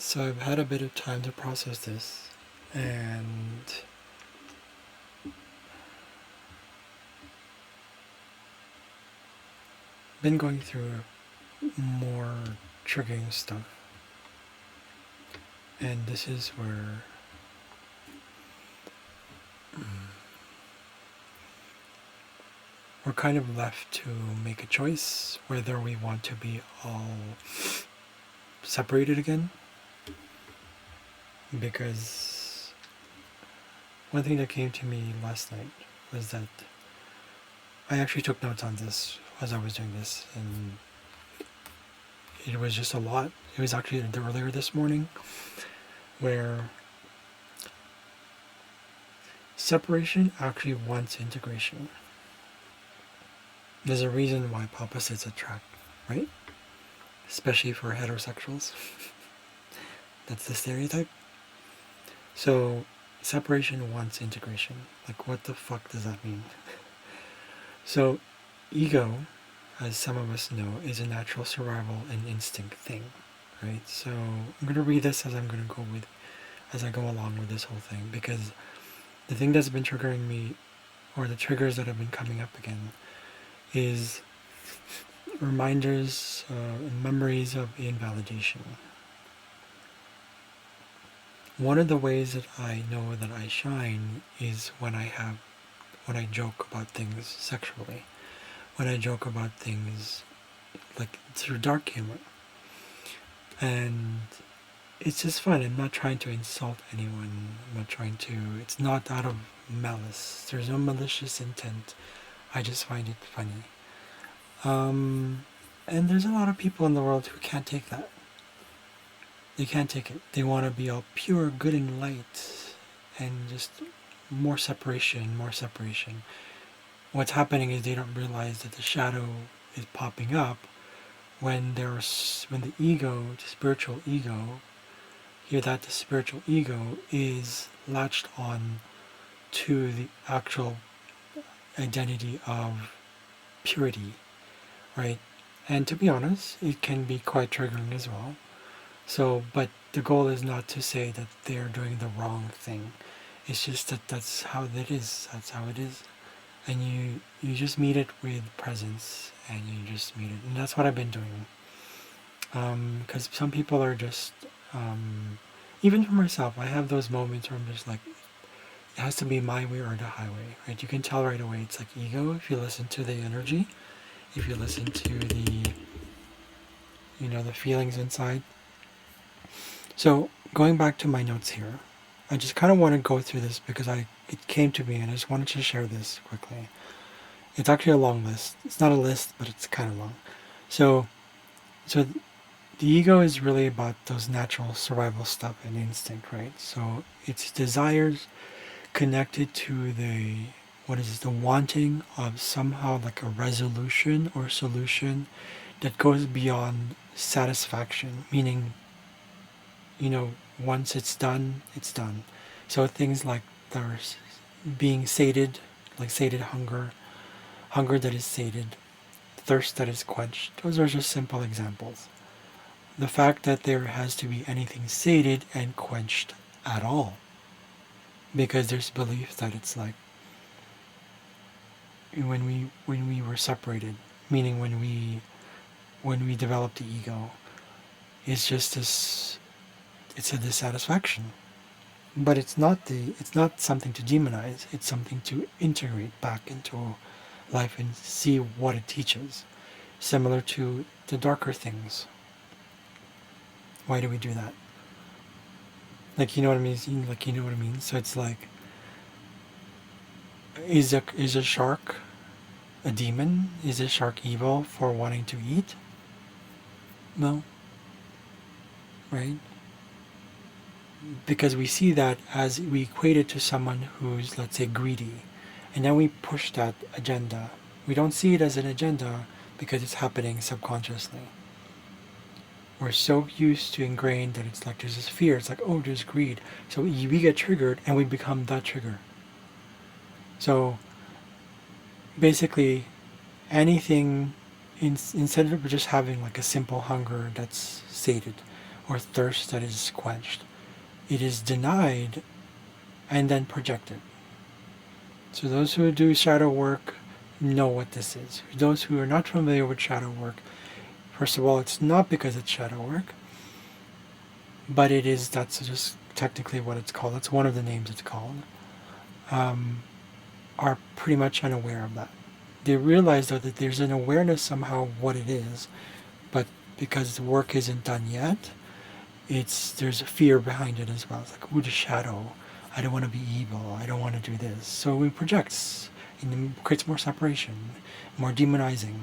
So I've had a bit of time to process this, and been going through more triggering stuff. And this is where we're kind of left to make a choice whether we want to be all separated again. Because one thing that came to me last night was that I actually took notes on this as I was doing this, and it was just a lot. It was actually earlier this morning where separation actually wants integration. There's a reason why opposites attract, right? Especially for heterosexuals. That's the stereotype. So separation wants integration. Like, what the fuck does that mean? So ego, as some of us know, is a natural survival and instinct thing, right? So I'm going to read this as I go along with this whole thing, because the thing that's been triggering me, or the triggers that have been coming up again, is reminders and memories of invalidation. One of the ways that I know that I shine is when I joke about things sexually, when I joke about things like through dark humor. And it's just fun. I'm not trying to insult anyone. It's not out of malice. There's no malicious intent. I just find it funny. And there's a lot of people in the world who can't take that. They can't take it. They want to be all pure, good, and light, and just more separation, more separation. What's happening is they don't realize that the shadow is popping up when the ego, the spiritual ego, the spiritual ego is latched on to the actual identity of purity, right? And to be honest, it can be quite triggering as well. So, but the goal is not to say that they're doing the wrong thing. It's just that that's how it is. That's how it is. And you just meet it with presence, and you just meet it. And that's what I've been doing. Because some people are just, even for myself, I have those moments where I'm just like, it has to be my way or the highway, right? You can tell right away it's like ego if you listen to the energy, if you listen to the feelings inside. So going back to my notes here, I just kind of want to go through this because it came to me and I just wanted to share this quickly. It's actually a long list. It's not a list, but it's kind of long. So the ego is really about those natural survival stuff and instinct, right? So it's desires connected to the wanting of somehow like a resolution or solution that goes beyond satisfaction, meaning, once it's done, it's done. So things like there's being sated, like sated hunger, hunger that is sated, thirst that is quenched. Those are just simple examples. The fact that there has to be anything sated and quenched at all, because there's belief that it's like when we were separated, meaning when we developed the ego, it's just this. It's a dissatisfaction, but it's not something to demonize. It's something to integrate back into life and see what it teaches. Similar to the darker things. Why do we do that? Like, you know what I mean? Like, you know what I mean? So it's like, is a shark a demon? Is a shark evil for wanting to eat? No. Right? Because we see that as we equate it to someone who's, let's say, greedy. And then we push that agenda. We don't see it as an agenda because it's happening subconsciously. We're so used to ingrained that it's like there's this fear. It's like, oh, there's greed. So we get triggered and we become that trigger. So basically, anything, instead of just having like a simple hunger that's sated, or thirst that is quenched. It is denied and then projected. So those who do shadow work know what this is. Those who are not familiar with shadow work, first of all, it's not because it's shadow work, but it is, that's just technically what it's called. That's one of the names it's called. Are pretty much unaware of that. They realize though that there's an awareness somehow of what it is, but because the work isn't done yet, there's a fear behind it as well. It's like, ooh, the shadow. I don't want to be evil. I don't want to do this. So it projects and it creates more separation, more demonizing,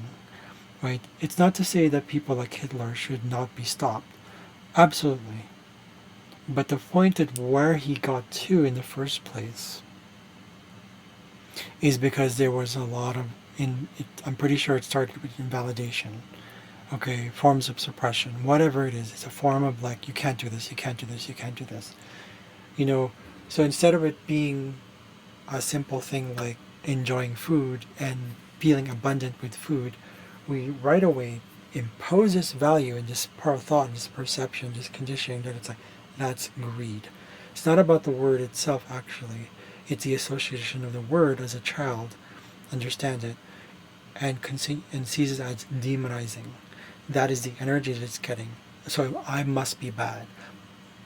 right? It's not to say that people like Hitler should not be stopped. Absolutely. But the point that where he got to in the first place is because there was a lot of, I'm pretty sure it started with invalidation. Okay, forms of suppression, whatever it is, it's a form of like, you can't do this, you can't do this, you can't do this. So instead of it being a simple thing like enjoying food and feeling abundant with food, we right away impose this value and this thought, this perception, this conditioning that it's like, that's greed. It's not about the word itself actually. It's the association of the word as a child, understand it, and sees it as demonizing. That is the energy that it's getting. So I must be bad.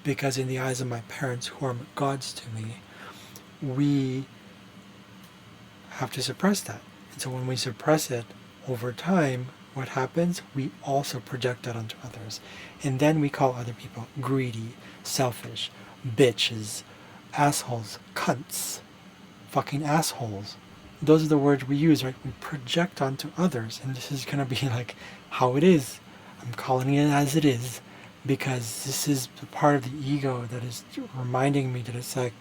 Because in the eyes of my parents, who are gods to me, we have to suppress that. And so when we suppress it over time, what happens? We also project that onto others. And then we call other people greedy, selfish, bitches, assholes, cunts, fucking assholes. Those are the words we use, right? We project onto others. And this is going to be like how it is. I'm calling it as it is because this is the part of the ego that is reminding me that it's like,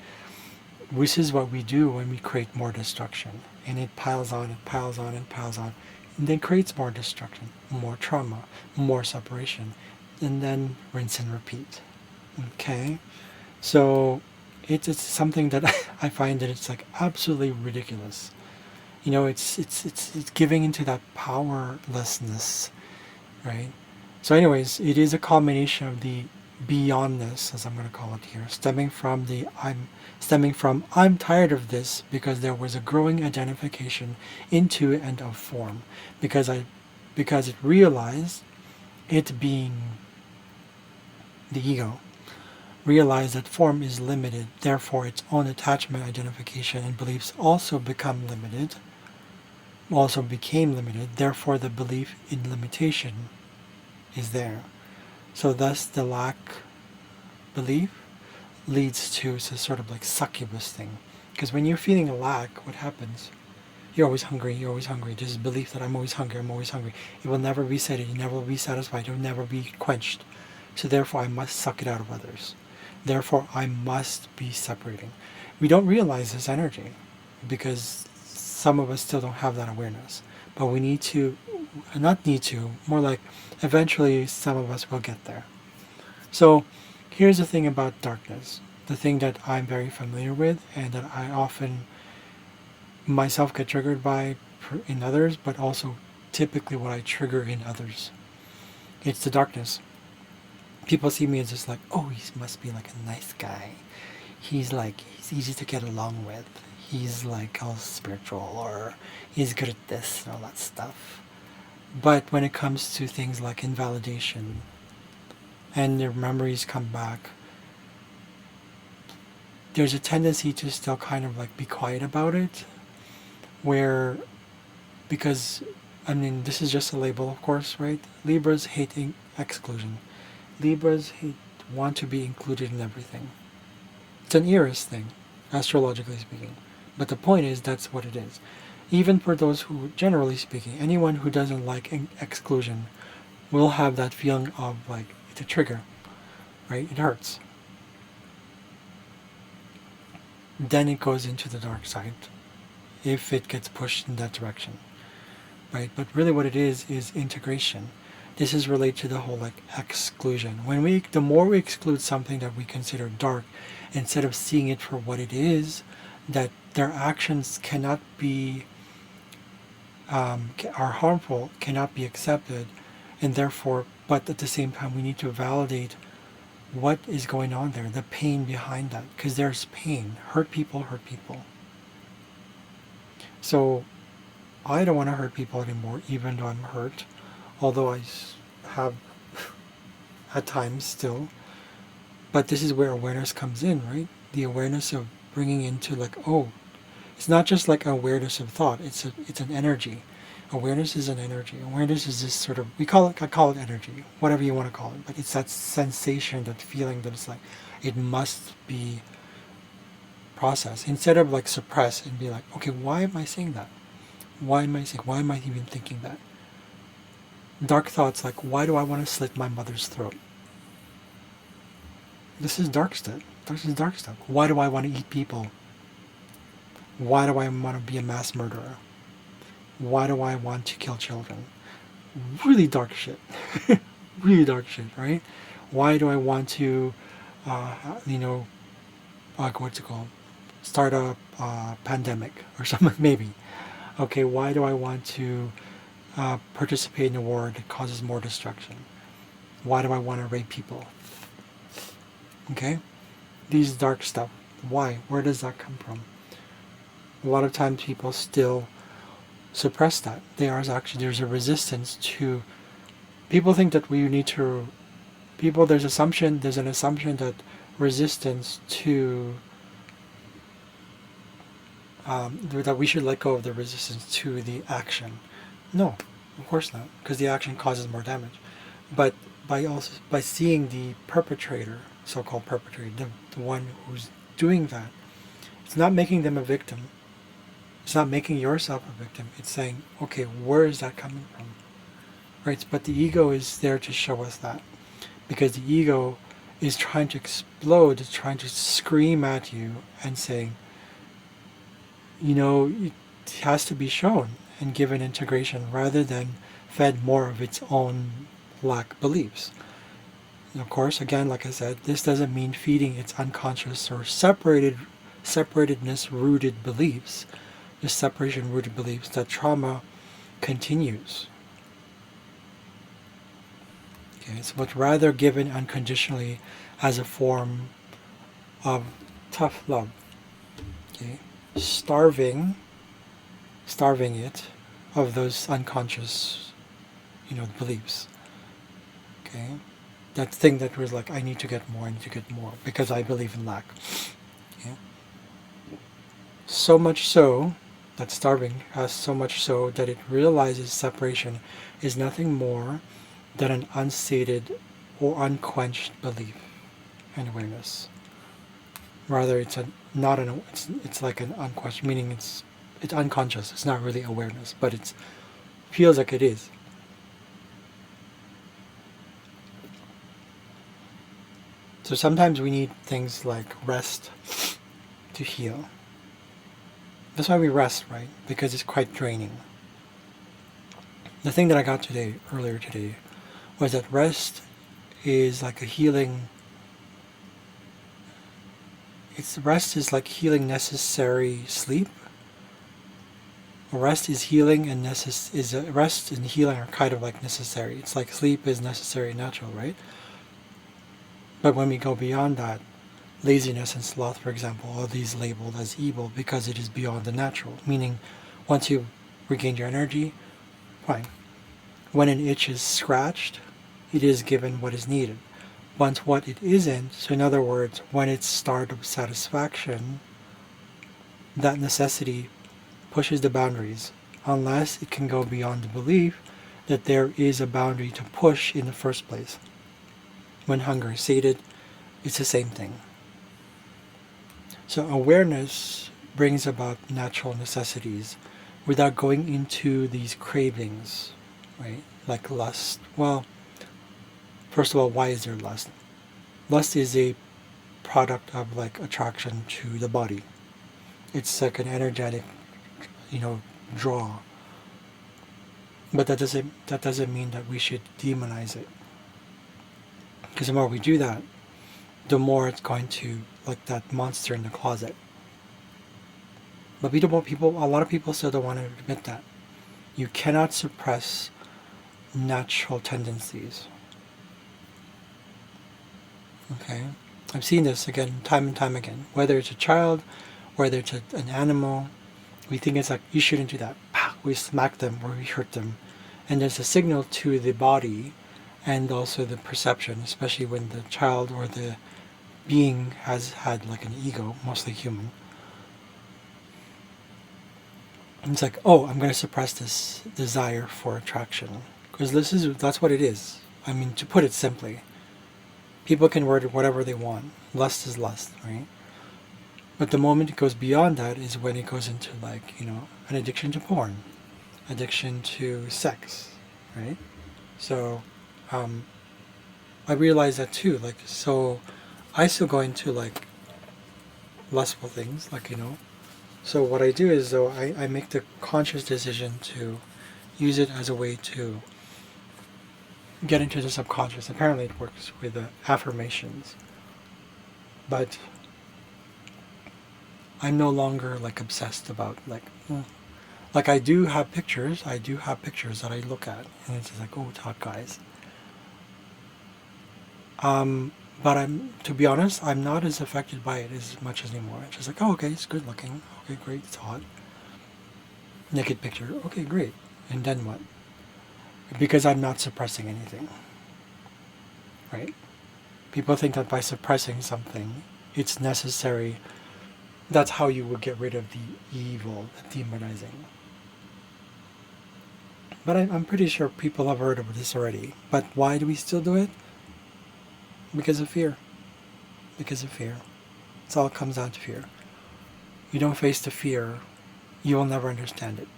this is what we do when we create more destruction. And it piles on, and piles on, and piles on. And then creates more destruction, more trauma, more separation. And then rinse and repeat. Okay? So it's something that I find that it's like absolutely ridiculous. It's giving into that powerlessness, right? So anyways, it is a culmination of the beyondness, as I'm going to call it here, stemming from I'm tired of this because there was a growing identification into and of form, because it realized, it being the ego, realized that form is limited, therefore its own attachment, identification, and beliefs also became limited, therefore the belief in limitation is there. So thus the lack belief leads to a sort of like succubus thing. Because when you're feeling a lack, what happens? You're always hungry, This is belief that I'm always hungry. It will never be sated, you never will be satisfied, it will never be quenched. So therefore I must suck it out of others. Therefore I must be separating. We don't realize this energy because some of us still don't have that awareness. But we need to, not need to, more like eventually some of us will get there. So here's the thing about darkness, the thing that I'm very familiar with and that I often myself get triggered by in others, but also typically what I trigger in others. It's the darkness. People see me as just like, oh, he must be like a nice guy. He's easy to get along with. He's like all spiritual, or he's good at this and all that stuff. But when it comes to things like invalidation and their memories come back, there's a tendency to still kind of like be quiet about it, because this is just a label, of course, right? Libras hate exclusion. Libras want to be included in everything. It's an Eris thing, astrologically speaking. But the point is, that's what it is. Even for those who, generally speaking, anyone who doesn't like exclusion will have that feeling of like, it's a trigger, right? It hurts. Then it goes into the dark side if it gets pushed in that direction, right? But really what it is integration. This is related to the whole like exclusion. The more we exclude something that we consider dark, instead of seeing it for what it is, that their actions cannot be, are harmful, cannot be accepted, and therefore, but at the same time we need to validate what is going on there, the pain behind that, because there's pain. Hurt people hurt people. So I don't want to hurt people anymore, even though I'm hurt, although have at times still. But this is where awareness comes in, right? The awareness of bringing into like, oh, it's not just like awareness of thought. It's an energy. Awareness is an energy. Awareness is this sort of, I call it energy, whatever you want to call it. But it's that sensation, that feeling that it's like, it must be processed. Instead of like suppress and be like, okay, why am I saying that? Why am I even thinking that? Dark thoughts like, why do I want to slit my mother's throat? This is dark stuff. This is dark stuff. Why do I want to eat people? Why do I want to be a mass murderer? Why do I want to kill children? Really dark shit. Really dark shit, right? Why do I want to, what's it called? Start a pandemic or something, maybe. Okay, why do I want to participate in a war that causes more destruction? Why do I want to rape people? Okay? These dark stuff. Why? Where does that come from? A lot of times people still suppress that. There's a resistance to, people think that we need to, there's an assumption that resistance to, that we should let go of the resistance to the action. No, of course not, because the action causes more damage. But by seeing the perpetrator, so-called perpetrator, the one who's doing that, it's not making them a victim. It's not making yourself a victim. It's saying, okay, where is that coming from? Right? But the ego is there to show us that. Because the ego is trying to explode, it's trying to scream at you and saying, it has to be shown and given integration rather than fed more of its own lack beliefs. And of course, again, like I said, this doesn't mean feeding its unconscious or separateness rooted beliefs, the separation rooted beliefs that trauma continues. Okay, so but rather given unconditionally as a form of tough love. Okay, starving it of those unconscious, beliefs. Okay, that thing that was like, I need to get more, because I believe in lack. Okay, so much so that starving has so much so that it realizes separation is nothing more than an unsated or unquenched belief and awareness. Rather, it's like an unquestioned, meaning it's unconscious. It's not really awareness, but it feels like it is. So sometimes we need things like rest to heal. That's why we rest, right? Because it's quite draining. The thing that I got earlier today, was that rest is like a healing. Rest is like healing necessary sleep. Rest is healing and rest and healing are kind of like necessary. It's like sleep is necessary and natural, right? But when we go beyond that, laziness and sloth, for example, are these labeled as evil because it is beyond the natural. Meaning, once you've regained your energy, fine. When an itch is scratched, it is given what is needed. Once what it isn't, so in other words, when it's start of satisfaction, that necessity pushes the boundaries, unless it can go beyond the belief that there is a boundary to push in the first place. When hunger is sated, it's the same thing. So awareness brings about natural necessities without going into these cravings, right? Like lust. Well, first of all, why is there lust? Lust is a product of like attraction to the body. It's like an energetic, draw. But that doesn't mean that we should demonize it. Because the more we do that, the more it's going to, like that monster in the closet. But a lot of people still don't want to admit that. You cannot suppress natural tendencies. Okay? I've seen this again, time and time again. Whether it's a child, whether it's an animal, we think it's like, you shouldn't do that. Pow, we smack them or we hurt them. And there's a signal to the body and also the perception, especially when the child or the being has had like an ego, mostly human. And it's like, oh, I'm going to suppress this desire for attraction. Because that's what it is. I mean, to put it simply, people can word it whatever they want. Lust is lust, right? But the moment it goes beyond that is when it goes into like, an addiction to porn, addiction to sex, right? So, I realized that too. Like, so I still go into like lustful things, like, So what I do is, though, I make the conscious decision to use it as a way to get into the subconscious. Apparently it works with the affirmations. But I'm no longer like obsessed about like I do have pictures. I do have pictures that I look at, and it's just like, oh, hot guys. But to be honest, I'm not as affected by it as much anymore. It's just like, oh, okay, it's good looking. Okay, great, it's hot. Naked picture. Okay, great. And then what? Because I'm not suppressing anything, right? People think that by suppressing something, it's necessary. That's how you would get rid of the evil, the demonizing. But I'm pretty sure people have heard of this already. But why do we still do it? Because of fear. Because of fear. It's all comes down to fear. You don't face the fear, you will never understand it.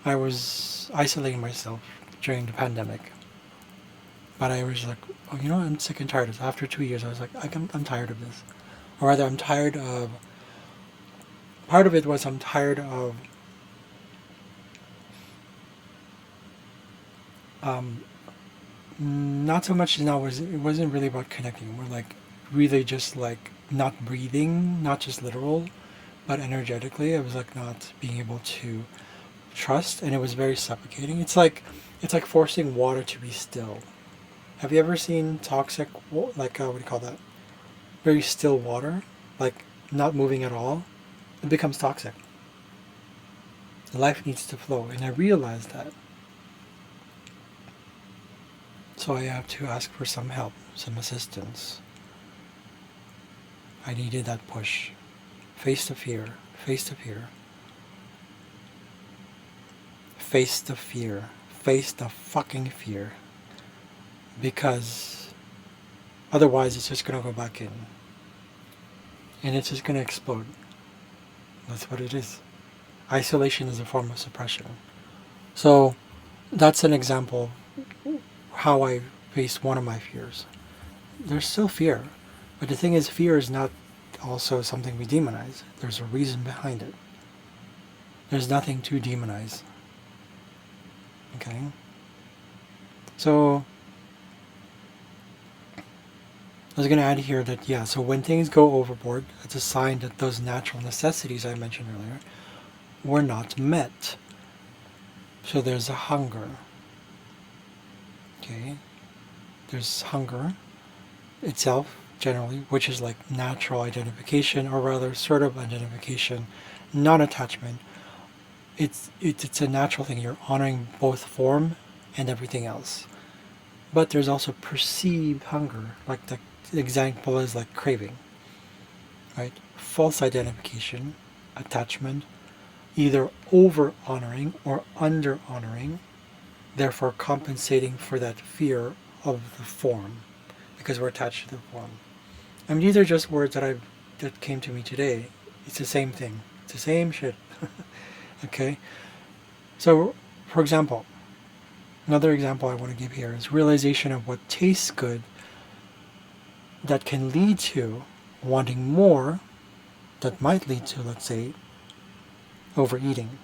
I was isolating myself during the pandemic. But I was like, oh, I'm sick and tired of this. After 2 years, I was like, I'm tired of this. Or rather, I'm tired of... Part of it was I'm tired of... not so much now, it wasn't really about connecting. We're like, really just like not breathing, not just literal, but energetically. I was like not being able to trust, and it was very suffocating. It's like forcing water to be still. Have you ever seen toxic, like, what do you call that? Very still water, like not moving at all? It becomes toxic. Life needs to flow, and I realized that. So I have to ask for some help, some assistance. I needed that push. Face the fear. Face the fear. Face the fear. Face the fucking fear. Because otherwise it's just going to go back in. And it's just going to explode. That's what it is. Isolation is a form of suppression. So that's an example of how I faced one of my fears. There's still fear. But the thing is, fear is not also something we demonize. There's a reason behind it. There's nothing to demonize. Okay? So I was going to add here that, so when things go overboard, it's a sign that those natural necessities I mentioned earlier were not met. So there's a hunger. Okay? There's hunger itself, generally, which is like natural identification, or rather sort of identification, non-attachment. It's a natural thing. You're honoring both form and everything else. But there's also perceived hunger, like the example is like craving, right? False identification, attachment, either over-honoring or under-honoring, therefore compensating for that fear of the form, because we're attached to the form. I mean, these are just words that came to me today. It's the same thing. It's the same shit. Okay? So, for example, another example I want to give here is realization of what tastes good that can lead to wanting more, that might lead to, let's say, overeating,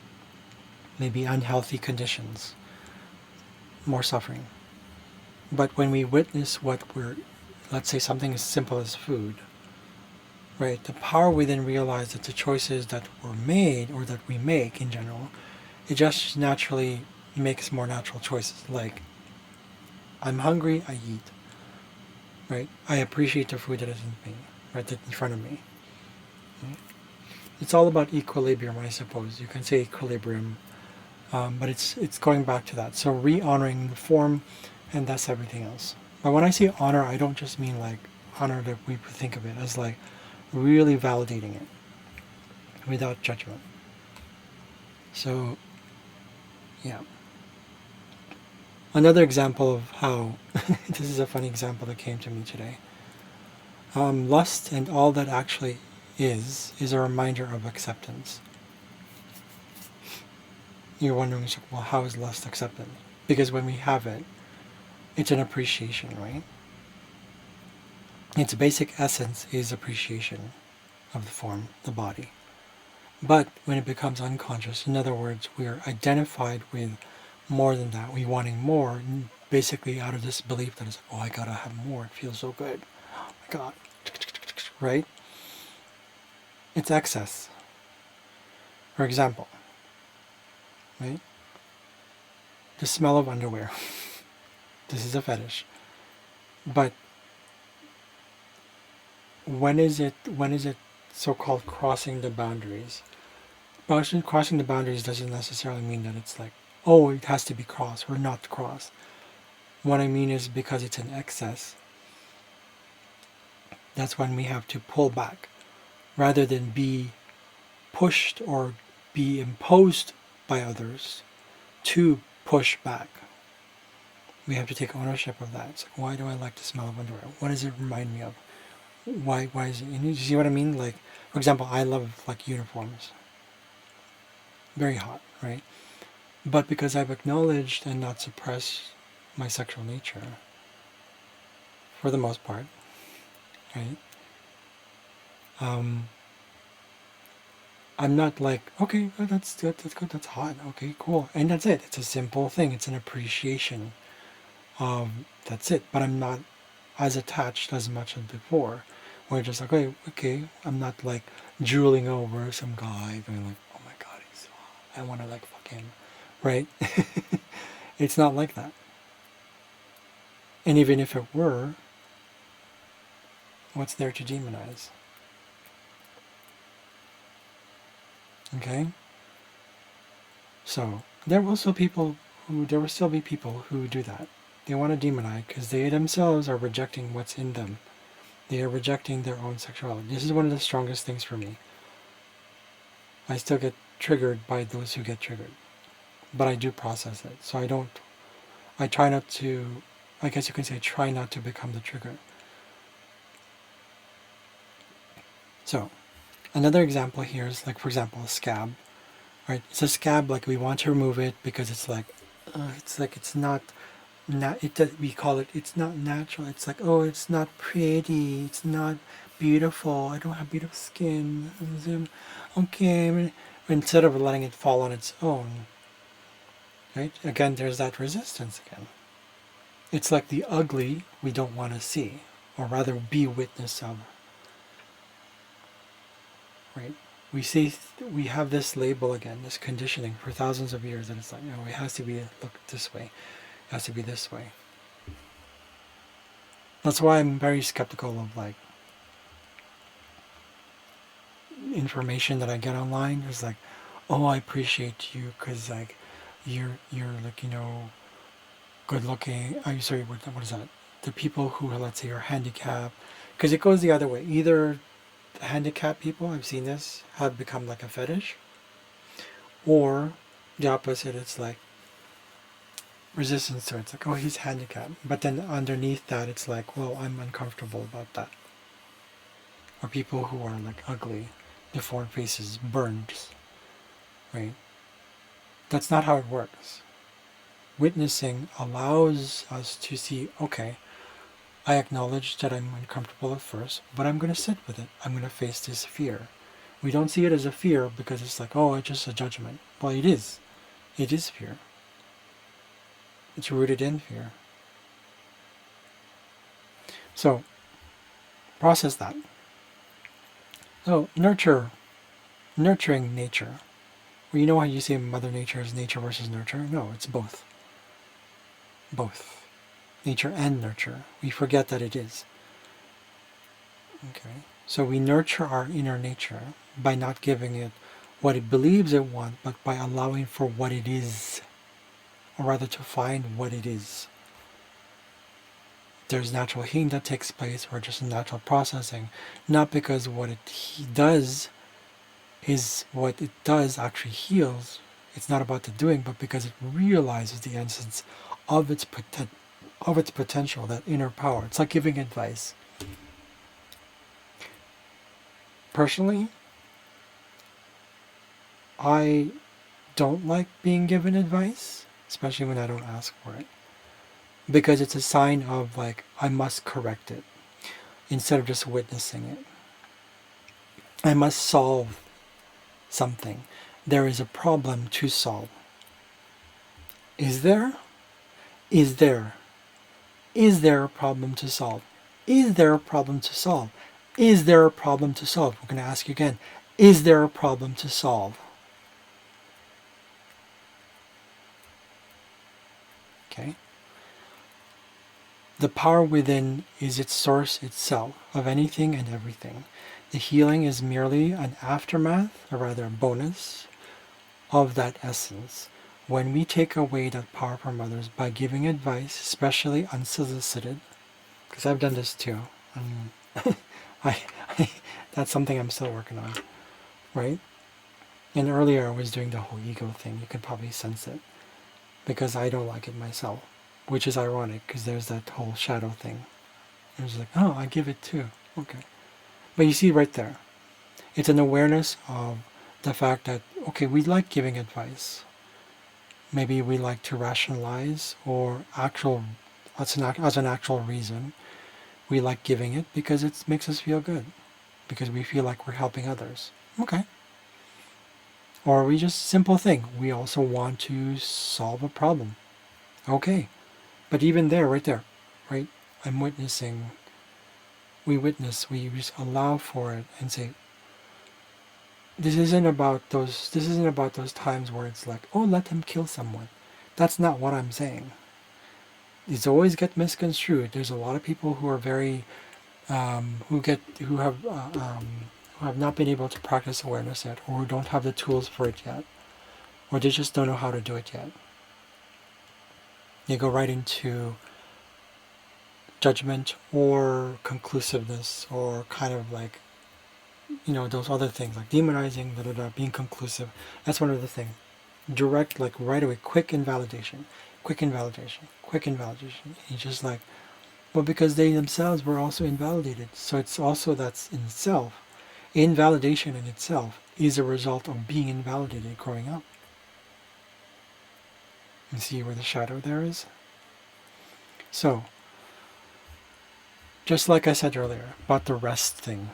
maybe unhealthy conditions, more suffering. But when we witness let's say something as simple as food, right, the power we then realize that the choices that were made, or that we make in general, it just naturally makes more natural choices. Like, I'm hungry, I eat. Right? I appreciate the food that is in me, right, that's in front of me. Right? It's all about equilibrium, I suppose. You can say equilibrium, but it's going back to that. So re-honoring the form, and that's everything else. But when I say honor, I don't just mean like honor that we think of it as like really validating it without judgment. So, yeah. Another example of how, this is a funny example that came to me today. Lust and all that actually is a reminder of acceptance. You're wondering, well, how is lust accepted? Because when we have it, it's an appreciation, right? Its basic essence is appreciation of the form, the body. But when it becomes unconscious, in other words, we're identified with more than that. We wanting more, basically out of this belief that it's, oh, I gotta have more. It feels so good. Oh my God. Right? It's excess. For example, right? The smell of underwear. This is a fetish. But when is it so-called crossing the boundaries? Crossing the boundaries doesn't necessarily mean that it's like, oh, it has to be crossed or not crossed. What I mean is because it's an excess, that's when we have to pull back rather than be pushed or be imposed by others to push back. We have to take ownership of that. It's like, why do I like the smell of underwear? What does it remind me of? Why is it? You see what I mean? Like, for example, I love like uniforms. Very hot, right? But because I've acknowledged and not suppressed my sexual nature, for the most part, right? I'm not like, okay, that's good, that's hot, okay, cool, and that's it. It's a simple thing. It's an appreciation. That's it. But I'm not as attached as much as before. Where just like, okay, I'm not like drooling over some guy going like, oh my God, he's so hot. I want to like fuck him, right? It's not like that. And even if it were, what's there to demonize? Okay? So, there will still be people who do that. They want to demonize because they themselves are rejecting what's in them. They are rejecting their own sexuality. This is one of the strongest things for me. I still get triggered by those who get triggered. But I do process it. So I try not to, I guess you can say, try not to become the trigger. So, another example here is like, for example, a scab. Right? It's a scab, like we want to remove it because it's like it's not, we call it, it's not natural. It's like, oh, it's not pretty. It's not beautiful. I don't have beautiful skin. Okay, instead of letting it fall on its own. Right? Again, there's that resistance again. It's like the ugly we don't want to see, or rather be witness of. Right? We have this label again, this conditioning for thousands of years, and it's like, it has to be look this way, it has to be this way. That's why I'm very skeptical of like information that I get online. It's like, oh, I appreciate you because like you're like, good looking. I'm sorry, what is that? The people who, let's say, are handicapped, because it goes the other way. Either the handicapped people, I've seen this, have become like a fetish, or the opposite. It's like resistance to it. It's like, oh, he's handicapped, but then underneath that, it's like, well, I'm uncomfortable about that. Or people who are like ugly, deformed faces, burns, right? That's not how it works. Witnessing allows us to see, okay, I acknowledge that I'm uncomfortable at first, but I'm going to sit with it. I'm going to face this fear. We don't see it as a fear because it's like, oh, it's just a judgment. Well, it is. It is fear. It's rooted in fear. So, process that. So, nurturing nature, Or you know how you say Mother Nature is nature versus nurture? No, it's both. Both. Nature and nurture. We forget that it is. Okay. So we nurture our inner nature by not giving it what it believes it wants, but by allowing for what it is, or rather to find what it is. There's natural healing that takes place, or just natural processing, not because what it does is what it does actually heals. It's not about the doing, but because it realizes the essence of its potential, that inner power. It's like giving advice. Personally, I don't like being given advice, especially when I don't ask for it, because it's a sign of like I must correct it instead of just witnessing it. I must solve something. There is a problem to solve. Is there? Is there? Is there a problem to solve? Is there a problem to solve? Is there a problem to solve? We're going to ask you again. Is there a problem to solve? Okay. The power within is its source itself of anything and everything. The healing is merely an aftermath, or rather a bonus, of that essence. When we take away that power from others by giving advice, especially unsolicited, because I've done this too. I, that's something I'm still working on, right? And earlier I was doing the whole ego thing. You could probably sense it, because I don't like it myself, which is ironic because there's that whole shadow thing. It was like, oh, I give it too. Okay. But you see right there, it's an awareness of the fact that, okay, we like giving advice. Maybe we like to rationalize or as an actual reason. We like giving it because it makes us feel good, because we feel like we're helping others. Okay. Or we just, simple thing, we also want to solve a problem. Okay. But even there, right there, right? I'm witnessing, we just allow for it and say, this isn't about those times where it's like, oh, let them kill someone. That's not what I'm saying. These always get misconstrued. There's a lot of people who are very, who have not been able to practice awareness yet, or who don't have the tools for it yet, or they just don't know how to do it yet. They go right into judgment or conclusiveness, or kind of like, those other things like demonizing, being conclusive. That's one of the things. Direct, like right away, quick invalidation. It's just like, well, because they themselves were also invalidated. So it's also, that's in itself, invalidation in itself is a result of being invalidated growing up. You see where the shadow there is? So, just like I said earlier about the rest thing,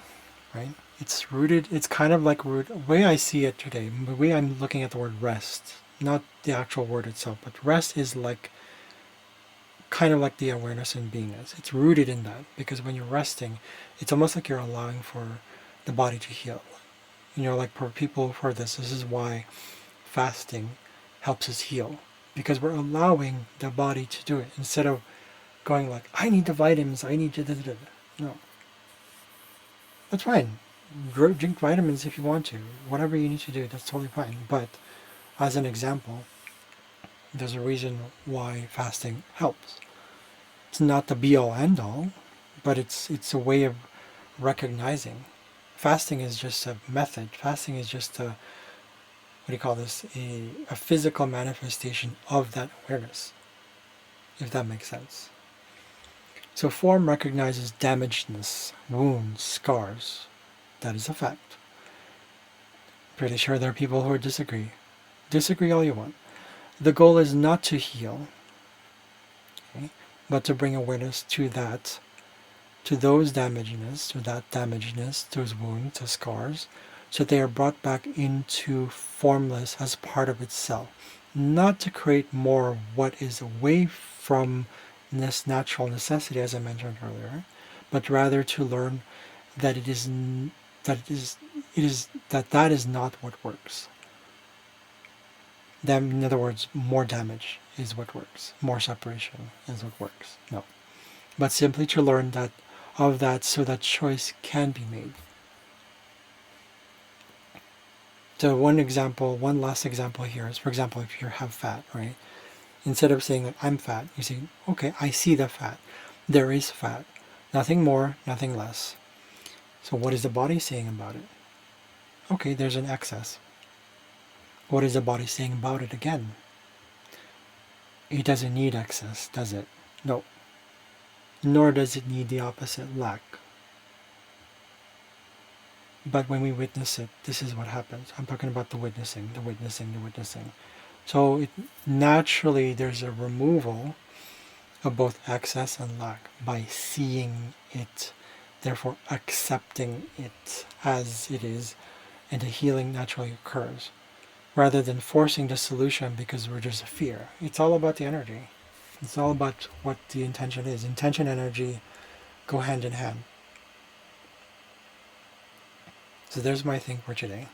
right? It's rooted, it's kind of like root, the way I see it today, the way I'm looking at the word rest, not the actual word itself, but rest is like, kind of like the awareness and beingness. It's rooted in that, because when you're resting, it's almost like you're allowing for the body to heal. Like for people for this is why fasting helps us heal, because we're allowing the body to do it instead of going like, I need the vitamins, I need to. No. That's fine. Drink vitamins if you want to. Whatever you need to do, that's totally fine. But as an example, there's a reason why fasting helps. It's not the be-all end-all, but it's a way of recognizing. Fasting is just a method. Fasting is just a physical manifestation of that awareness, if that makes sense. So form recognizes damagedness, wounds, scars. That is a fact. Pretty sure there are people who disagree. Disagree all you want. The goal is not to heal, okay, but to bring awareness to that, to those damagedness, those wounds, those scars, so they are brought back into formless as part of itself. Not to create more of what is away from this natural necessity, as I mentioned earlier, but rather to learn that that is not what works. In other words, more damage is what works. More separation is what works. No. But simply to learn that of that so that choice can be made. So one last example here is, for example, if you have fat, right? Instead of saying like, I'm fat, you say, okay, I see the fat. There is fat. Nothing more, nothing less. So what is the body saying about it? Okay, there's an excess. What is the body saying about it again? It doesn't need excess, does it? No. Nor does it need the opposite, lack. But when we witness it, this is what happens. I'm talking about the witnessing. So naturally there's a removal of both excess and lack by seeing it, therefore accepting it as it is, and the healing naturally occurs, rather than forcing the solution because we're just a fear. It's all about the energy. It's all about what the intention is. Intention and energy go hand in hand. So there's my thing for today.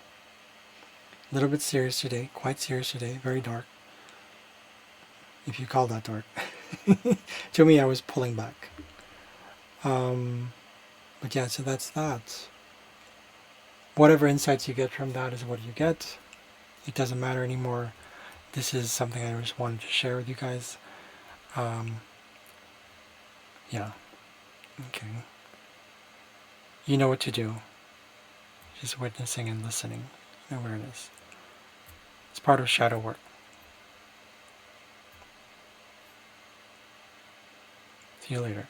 A little bit serious today, quite serious today, very dark. If you call that dark. To me, I was pulling back. But yeah, so that's that. Whatever insights you get from that is what you get. It doesn't matter anymore. This is something I just wanted to share with you guys. Yeah. Okay. You know what to do. Just witnessing and listening. Awareness. It's part of shadow work. See you later.